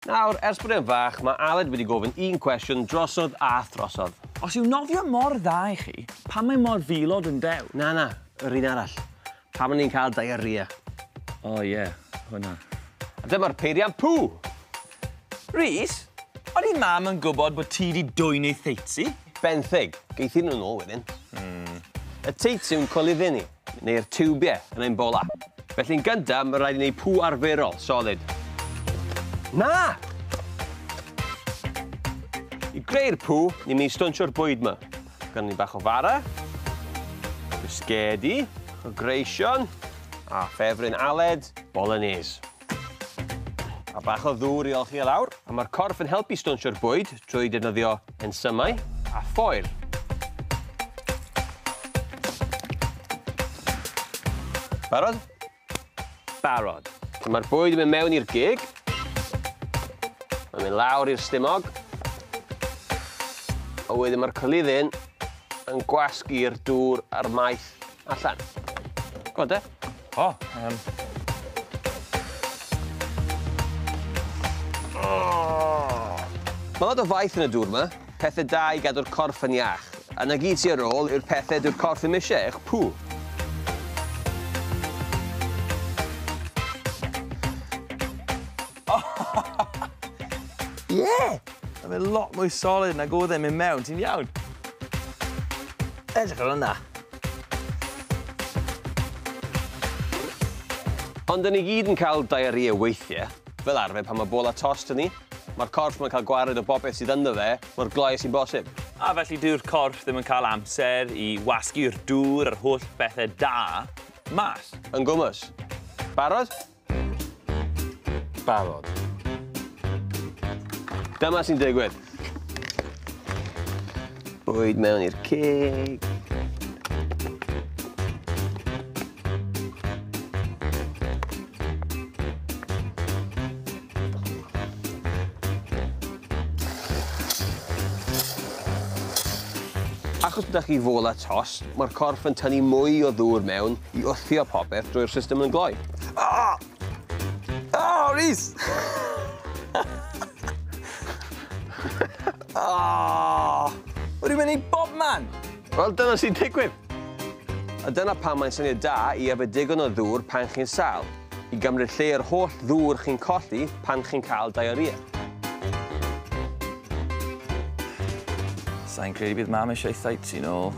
Nawr, ers bod e'n fach, mae Aled wedi gofyn un cwestiwn drosodd a throsodd. Os yw nofio mor dda i chi, pam mae mor filod yn dew? Na, yr un arall. Pam ni'n cael diarrhea. O ie, hwnna. A dyma'r peiriant pŵ. Rhys, oedd i mam yn gwybod bod ti wedi dwy'n ei theitsi? Benthyg, geithi nhw'n ôl wedyn. Y teitsi yw'n colyddini, neu'r tiwbiau yn ein bola. Felly'n gyntaf, mae rhaid i ni pŵ arferol, solid. Na! I greu'r pŵ, ni'n mynd i stwnsio'r bwyd yma. Gan ni bach o fara, bisgedi, o greision, a ffefryn Aled, bolognese. A bach o ddŵr i olchi lawr. A mae'r corff yn helpu stwnsio'r bwyd trwy defnyddio ensymau a ffoer. Barod? Barod. Mae'r bwyd yn mynd mewn i'r gig. Mae'n mynd lawr i'r stumog. A wedyn mae'r colyddyn yn gwasgu'r dŵr a'r maeth allan. Go on, de? Mae lot o faith yn y dŵr yma. Pethau da i gadw'r corff yn iach. A na gyd sy'n ar ôl yw'r pethau dyw'r corff ddim eisiau, eich pŵ. Ie! Mae'n lot mwy solid nag oedd e'n mynd mewn, ti'n iawn? Edrych ar hwnna. Ond dyn ni gyd yn cael diarrhea weithiau. Fel arfer pan mae bola tost yn ni. Mae'r corff yn cael gwared o bobeth sydd ynddo fe, mor gloi sy'n bosib. A felly dyw'r corff ddim yn cael amser i wasgu'r dŵr a'r holl bethau da mas. Yn gwmws. Barod? Barod. Dyma sy'n digwydd. Bwyd mewn i'r cig. Achos bod chi fola tost, mae'r corff yn tynnu mwy o ddŵr mewn i wthio popeth drwy'r system yn gloi. Rhys! Wedi mynd i bob man? Wel, dyna sy'n digwydd. A dyna pam mae'n syniad da i yfed digon o ddŵr pan chi'n sal, i gymryd lle'r holl ddŵr chi'n colli pan chi'n cael diarrhea. Sa'n credu bydd mam eisiau theitsi nôl.